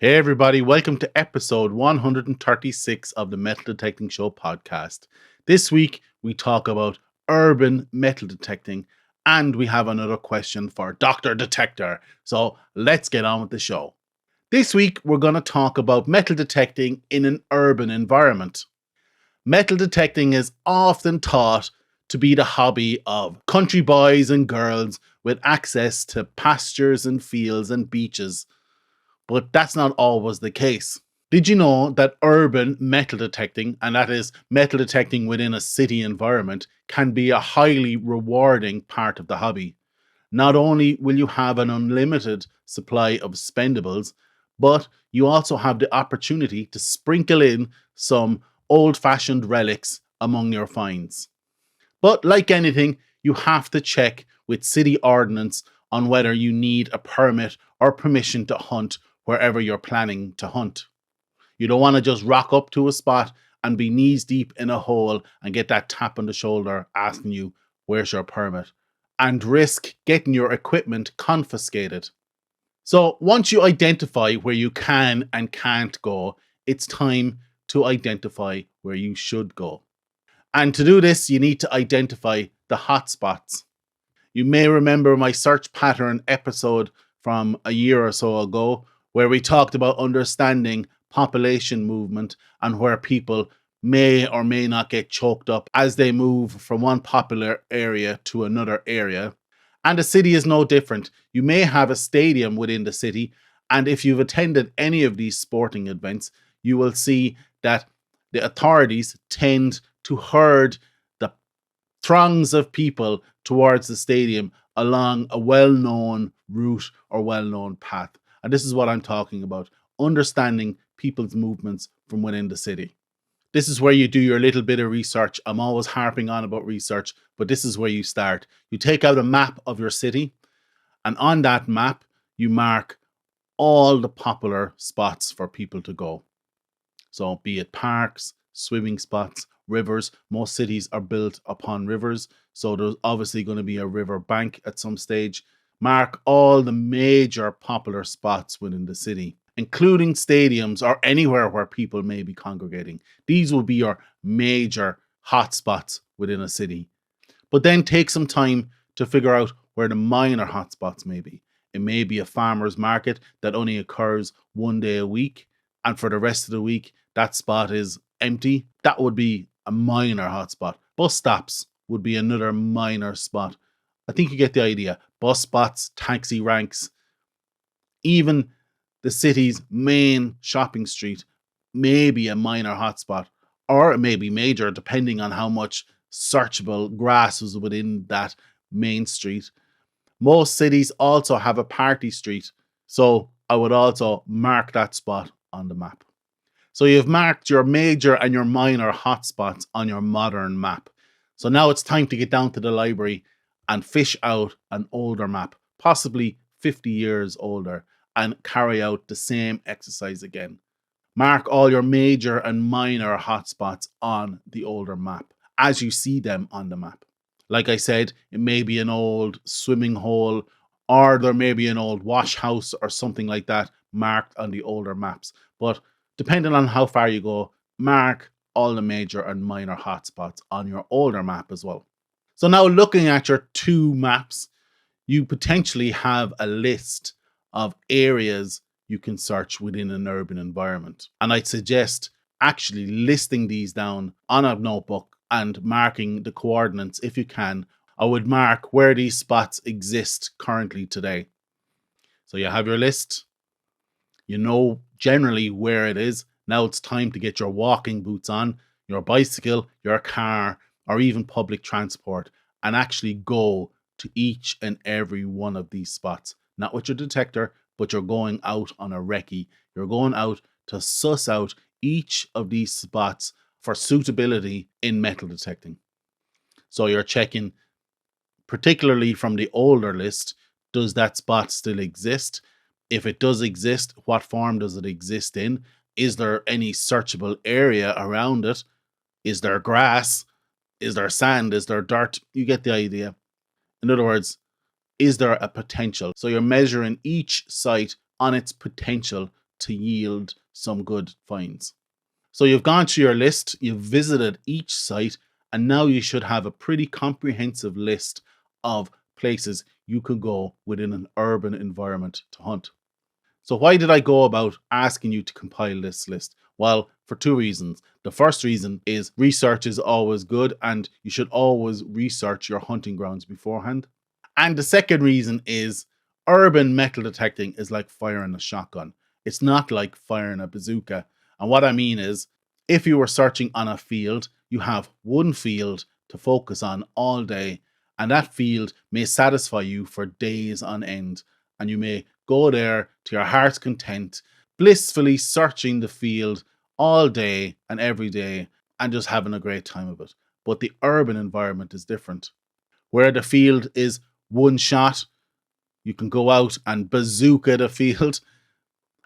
Hey everybody, welcome to episode 136 of the Metal Detecting Show podcast. This week we talk about urban metal detecting and we have another question for Dr. Detector. So let's get on with the show. This week we're going to talk about metal detecting in an urban environment. Metal detecting is often thought to be the hobby of country boys and girls with access to pastures and fields and beaches. But that's not always the case. Did you know that urban metal detecting, and that is metal detecting within a city environment, can be a highly rewarding part of the hobby? Not only will you have an unlimited supply of spendables, but you also have the opportunity to sprinkle in some old-fashioned relics among your finds. But like anything, you have to check with city ordnance on whether you need a permit or permission to hunt wherever you're planning to hunt. You don't want to just rock up to a spot and be knees deep in a hole and get that tap on the shoulder asking you, where's your permit? And risk getting your equipment confiscated. So once you identify where you can and can't go, it's time to identify where you should go. And to do this, you need to identify the hotspots. You may remember my search pattern episode from a year or so ago, where we talked about understanding population movement and where people may or may not get choked up as they move from one popular area to another area. And the city is no different. You may have a stadium within the city, and if you've attended any of these sporting events, you will see that the authorities tend to herd the throngs of people towards the stadium along a well-known route or well-known path. And this is what I'm talking about, understanding people's movements from within the city. This is where you do your little bit of research. I'm always harping on about research, but this is where you start. You take out a map of your city, and on that map, you mark all the popular spots for people to go. So be it parks, swimming spots, rivers. Most cities are built upon rivers, so there's obviously going to be a river bank at some stage. Mark all the major popular spots within the city, including stadiums or anywhere where people may be congregating. These will be your major hotspots within a city. But then take some time to figure out where the minor hotspots may be. It may be a farmer's market that only occurs one day a week, and for the rest of the week, that spot is empty. That would be a minor hotspot. Bus stops would be another minor spot. I think you get the idea. Bus spots, taxi ranks, even the city's main shopping street may be a minor hotspot, or it may be major depending on how much searchable grass is within that main street. Most cities also have a party street, so I would also mark that spot on the map. So you've marked your major and your minor hotspots on your modern map. So now it's time to get down to the library and fish out an older map, possibly 50 years older, and carry out the same exercise again. Mark all your major and minor hotspots on the older map as you see them on the map. Like I said, it may be an old swimming hole, or there may be an old wash house or something like that marked on the older maps. But depending on how far you go, mark all the major and minor hotspots on your older map as well. So now looking at your two maps, you potentially have a list of areas you can search within an urban environment. And I'd suggest actually listing these down on a notebook and marking the coordinates if you can. I would mark where these spots exist currently today. So you have your list. You know generally where it is. Now it's time to get your walking boots on, your bicycle, your car, or even public transport, and actually go to each and every one of these spots. Not with your detector, but you're going out on a recce. You're going out to suss out each of these spots for suitability in metal detecting. So you're checking, particularly from the older list, does that spot still exist? If it does exist, what form does it exist in? Is there any searchable area around it? Is there grass? Is there sand? Is there dirt? You get the idea. In other words, is there a potential? So you're measuring each site on its potential to yield some good finds. So you've gone through your list, you've visited each site, and now you should have a pretty comprehensive list of places you could go within an urban environment to hunt. So why did I go about asking you to compile this list? Well, for two reasons. The first reason is research is always good, and you should always research your hunting grounds beforehand. And the second reason is urban metal detecting is like firing a shotgun. It's not like firing a bazooka. And what I mean is, if you were searching on a field, you have one field to focus on all day, and that field may satisfy you for days on end. And you may go there to your heart's content, blissfully searching the field all day and every day and just having a great time of it. But the urban environment is different. Where the field is one shot, you can go out and bazooka the field.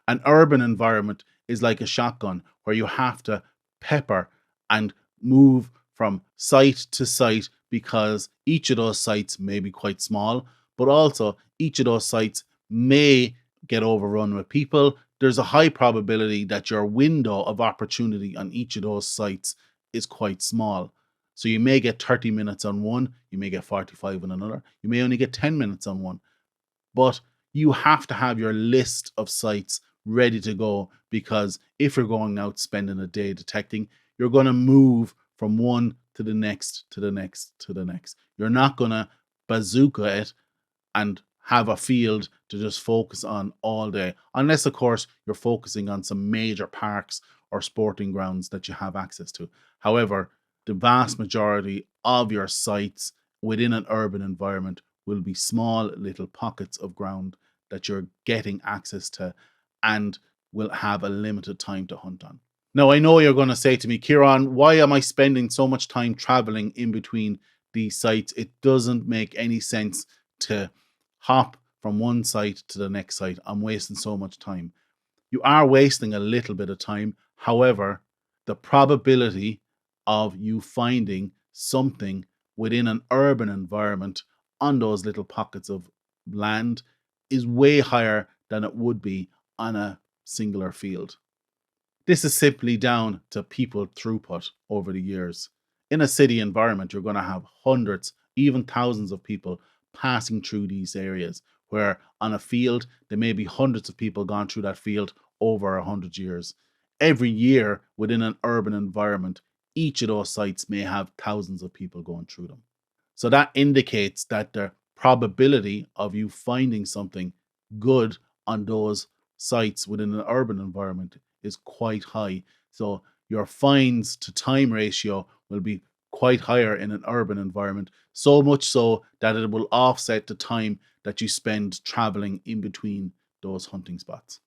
An urban environment is like a shotgun where you have to pepper and move from site to site because each of those sites may be quite small, but also each of those sites may get overrun with people. There's a high probability that your window of opportunity on each of those sites is quite small. So you may get 30 minutes on one, you may get 45 on another, you may only get 10 minutes on one. But you have to have your list of sites ready to go because if you're going out spending a day detecting, you're going to move from one to the next, to the next, to the next. You're not going to bazooka it and have a field to just focus on all day. Unless, of course, you're focusing on some major parks or sporting grounds that you have access to. However, the vast majority of your sites within an urban environment will be small little pockets of ground that you're getting access to and will have a limited time to hunt on. Now, I know you're going to say to me, Ciaran, why am I spending so much time traveling in between these sites? It doesn't make any sense to hop from one site to the next site. I'm wasting so much time. You are wasting a little bit of time. However, the probability of you finding something within an urban environment on those little pockets of land is way higher than it would be on a singular field. This is simply down to people throughput over the years. In a city environment, you're going to have hundreds, even thousands of people passing through these areas, where on a field, there may be hundreds of people gone through that field over 100 years. Every year within an urban environment, each of those sites may have thousands of people going through them. So that indicates that the probability of you finding something good on those sites within an urban environment is quite high. So your finds to time ratio will be quite higher in an urban environment, so much so that it will offset the time that you spend traveling in between those hunting spots.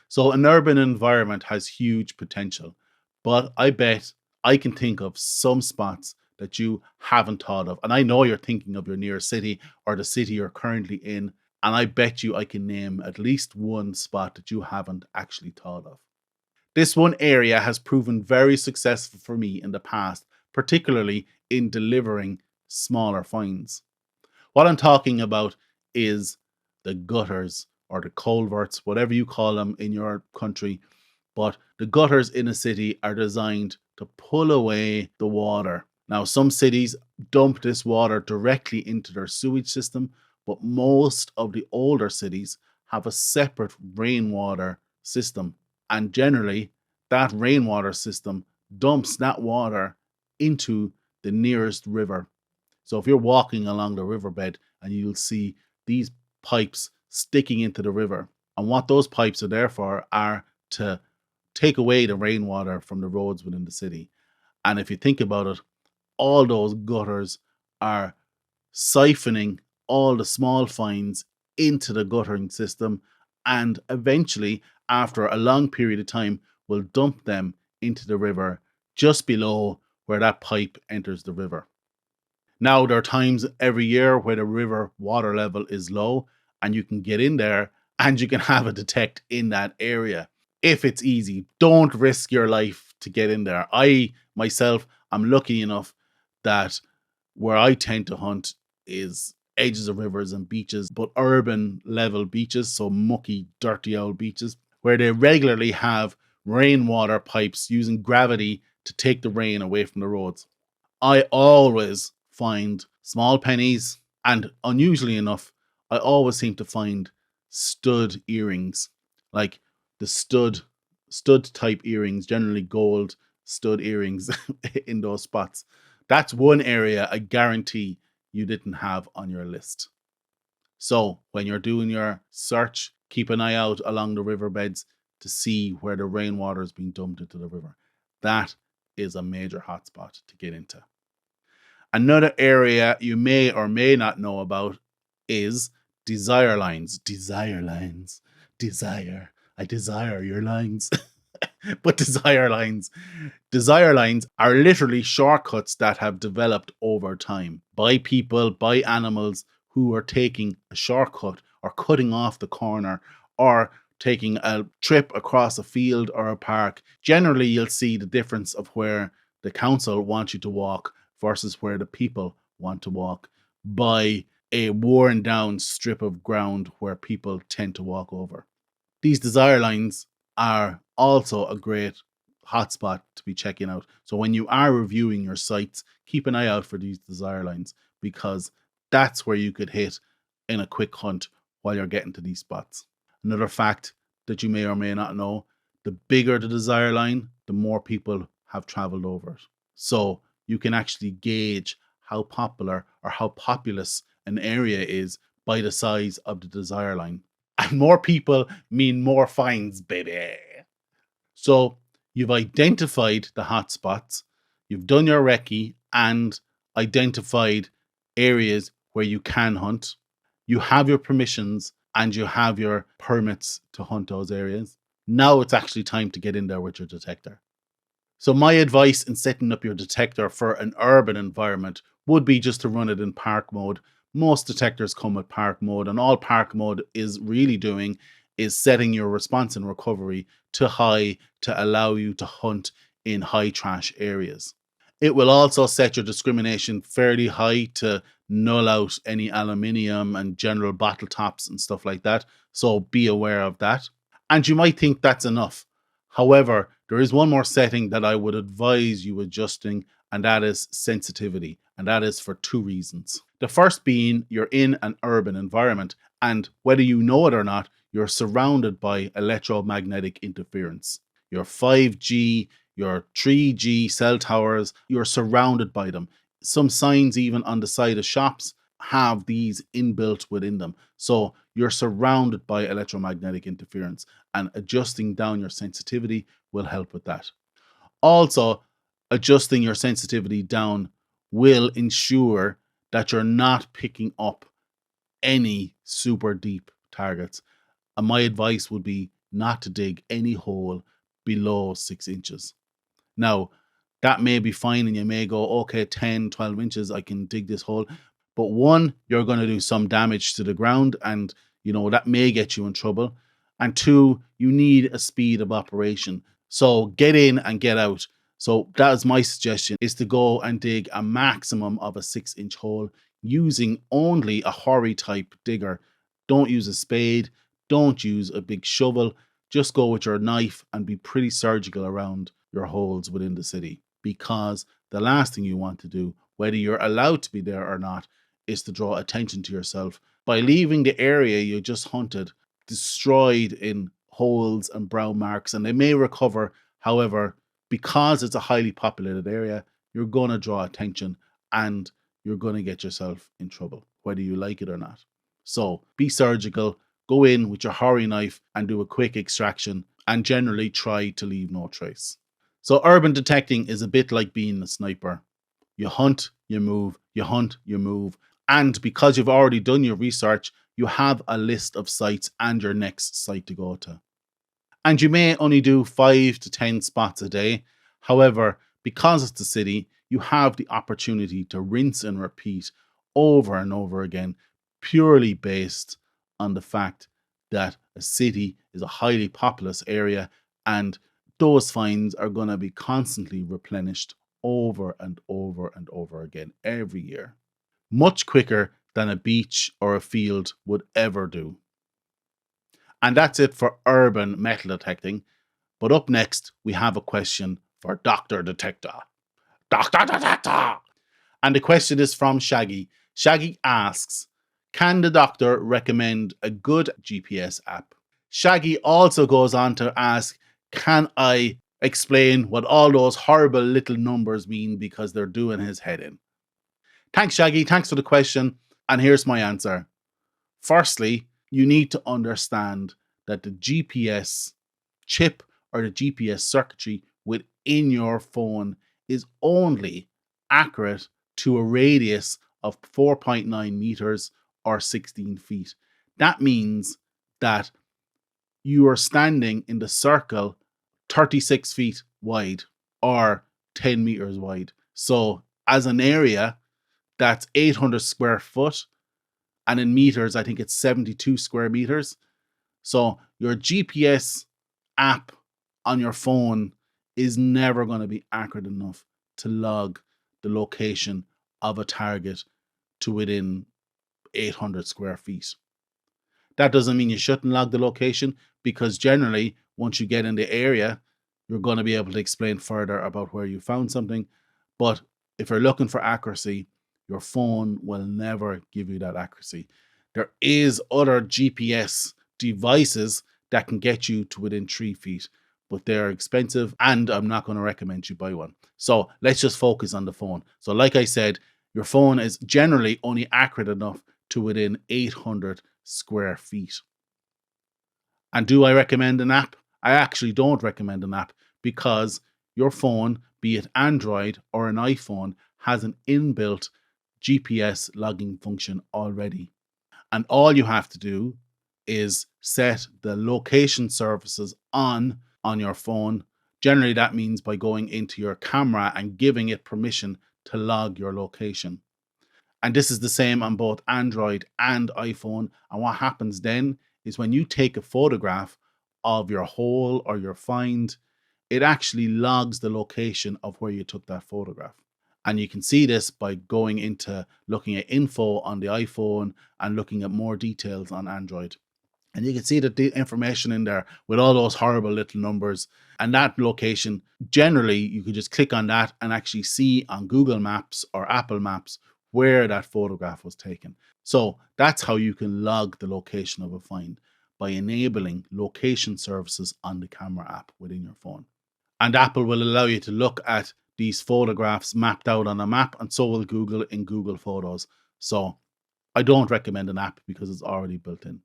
So an urban environment has huge potential, but I bet I can think of some spots that you haven't thought of. And I know you're thinking of your nearest city or the city you're currently in. And I bet you I can name at least one spot that you haven't actually thought of. This one area has proven very successful for me in the past, particularly in delivering smaller finds. What I'm talking about is the gutters or the culverts, whatever you call them in your country. But the gutters in a city are designed to pull away the water. Now, some cities dump this water directly into their sewage system, but most of the older cities have a separate rainwater system. And generally, that rainwater system dumps that water into the nearest river. So if you're walking along the riverbed and you'll see these pipes sticking into the river, and what those pipes are there for are to take away the rainwater from the roads within the city. And if you think about it, all those gutters are siphoning all the small fines into the guttering system, and eventually, after a long period of time, will dump them into the river just below where that pipe enters the river. Now, there are times every year where the river water level is low and you can get in there and you can have a detect in that area. If it's easy, don't risk your life to get in there. I myself am lucky enough that where I tend to hunt is edges of rivers and beaches, but urban level beaches, so mucky, dirty old beaches. where they regularly have rainwater pipes using gravity to take the rain away from the roads. I always find small pennies, and unusually enough, I always seem to find stud earrings, like the stud type earrings, generally gold stud earrings in those spots. That's one area I guarantee you didn't have on your list. So when you're doing your search, keep an eye out along the riverbeds to see where the rainwater is being dumped into the river. That is a major hotspot to get into. Another area you may or may not know about is desire lines. Desire lines. Desire. I desire your lines. But desire lines. Desire lines are literally shortcuts that have developed over time by people, by animals who are taking a shortcut or cutting off the corner or taking a trip across a field or a park. Generally, you'll see the difference of where the council wants you to walk versus where the people want to walk by a worn down strip of ground where people tend to walk over. These desire lines are also a great hotspot to be checking out. So when you are reviewing your sites, keep an eye out for these desire lines because that's where you could hit in a quick hunt while you're getting to these spots. Another fact that you may or may not know, the bigger the desire line, the more people have traveled over it. So you can actually gauge how popular or how populous an area is by the size of the desire line. And more people mean more fines, baby. So you've identified the hotspots, you've done your recce and identified areas where you can hunt. You have your permissions and you have your permits to hunt those areas. Now it's actually time to get in there with your detector. So my advice in setting up your detector for an urban environment would be just to run it in park mode. Most detectors come with park mode, and all park mode is really doing is setting your response and recovery to high to allow you to hunt in high trash areas. It will also set your discrimination fairly high to null out any aluminium and general bottle tops and stuff like that. So be aware of that. And you might think that's enough. However, there is one more setting that I would advise you adjusting, and that is sensitivity. And that is for two reasons. The first being you're in an urban environment, and whether you know it or not, you're surrounded by electromagnetic interference. Your 5G, your 3G cell towers, you're surrounded by them. Some signs, even on the side of shops, have these inbuilt within them. So you're surrounded by electromagnetic interference, and adjusting down your sensitivity will help with that. Also, adjusting your sensitivity down will ensure that you're not picking up any super deep targets. And my advice would be not to dig any hole below 6 inches. Now, that may be fine and you may go, okay, 10, 12 inches, I can dig this hole. But one, you're going to do some damage to the ground and, that may get you in trouble. And two, you need a speed of operation. So get in and get out. So that is my suggestion, is to go and dig a maximum of a 6-inch hole using only a Horry type digger. Don't use a spade. Don't use a big shovel. Just go with your knife and be pretty surgical around your holes within the city, because the last thing you want to do, whether you're allowed to be there or not, is to draw attention to yourself by leaving the area you just hunted destroyed in holes and brown marks, and they may recover. However, because it's a highly populated area, you're going to draw attention and you're going to get yourself in trouble, whether you like it or not. So be surgical, go in with your Horry knife and do a quick extraction, and generally try to leave no trace. So urban detecting is a bit like being a sniper. You hunt, you move, you hunt, you move. And because you've already done your research, you have a list of sites and your next site to go to. And you may only do 5 to 10 spots a day. However, because it's the city, you have the opportunity to rinse and repeat over and over again, purely based on the fact that a city is a highly populous area, and those finds are going to be constantly replenished over and over and over again every year, much quicker than a beach or a field would ever do. And that's it for urban metal detecting. But up next, we have a question for Dr. Detector. Dr. Detector! And the question is from Shaggy. Shaggy asks, can the doctor recommend a good GPS app? Shaggy also goes on to ask, can I explain what all those horrible little numbers mean because they're doing his head in? Thanks, Shaggy. Thanks for the question. And here's my answer. Firstly, you need to understand that the GPS chip or the GPS circuitry within your phone is only accurate to a radius of 4.9 meters or 16 feet. That means that you are standing in the circle 36 feet wide or 10 meters wide. So, as an area, that's 800 square foot. And in meters, I think it's 72 square meters. So, your GPS app on your phone is never going to be accurate enough to log the location of a target to within 800 square feet. That doesn't mean you shouldn't log the location, because generally, once you get in the area, you're going to be able to explain further about where you found something. But if you're looking for accuracy, your phone will never give you that accuracy. There is other GPS devices that can get you to within 3 feet, but they're expensive and I'm not going to recommend you buy one. So let's just focus on the phone. So like I said, your phone is generally only accurate enough to within 800 square feet. And do I recommend an app? I actually don't recommend an app, because your phone, be it Android or an iPhone, has an inbuilt GPS logging function already. And all you have to do is set the location services on your phone. Generally, that means by going into your camera and giving it permission to log your location. And this is the same on both Android and iPhone. And what happens then is when you take a photograph of your hole or your find, it actually logs the location of where you took that photograph. And you can see this by going into looking at info on the iPhone and looking at more details on Android. And you can see the information in there with all those horrible little numbers. And that location, generally, you could just click on that and actually see on Google Maps or Apple Maps where that photograph was taken. So that's how you can log the location of a find, by enabling location services on the camera app within your phone. And Apple will allow you to look at these photographs mapped out on a map, and so will Google in Google Photos. So I don't recommend an app because it's already built in.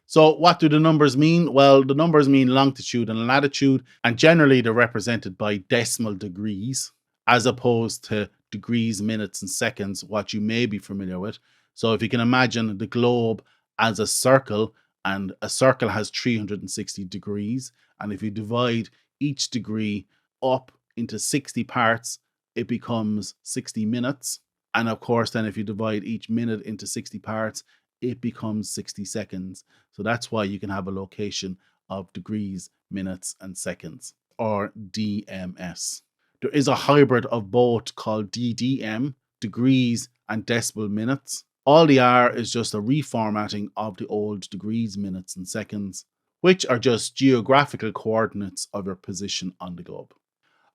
So what do the numbers mean? Well, the numbers mean longitude and latitude, and generally they're represented by decimal degrees as opposed to degrees, minutes, and seconds, what you may be familiar with. So if you can imagine the globe as a circle, and a circle has 360 degrees, and if you divide each degree up into 60 parts, it becomes 60 minutes. And of course, then if you divide each minute into 60 parts, it becomes 60 seconds. So that's why you can have a location of degrees, minutes, and seconds, or DMS. There is a hybrid of both called DDM, degrees and decimal minutes. All they are is just a reformatting of the old degrees, minutes, and seconds, which are just geographical coordinates of your position on the globe.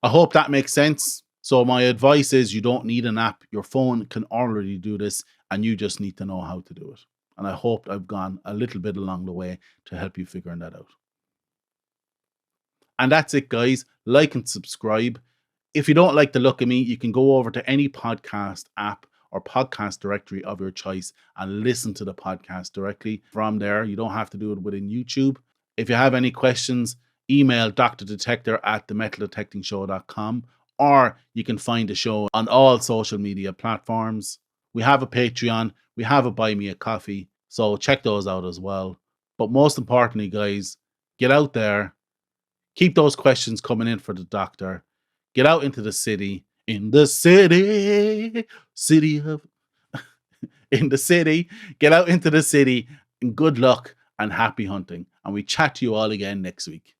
I hope that makes sense. So my advice is, you don't need an app. Your phone can already do this, and you just need to know how to do it. And I hope I've gone a little bit along the way to help you figuring that out. And that's it, guys. Like and subscribe. If you don't like the look of me, you can go over to any podcast app or podcast directory of your choice and listen to the podcast directly from there. You don't have to do it within YouTube. If you have any questions, email drdetector@themetaldetectingshow.com, or you can find the show on all social media platforms. We have a Patreon, we have a Buy Me a Coffee, so check those out as well. But most importantly, guys, get out there, keep those questions coming in for the doctor, get out into the city, in the city of, in the city, get out into the city, and good luck and happy hunting. And we chat to you all again next week.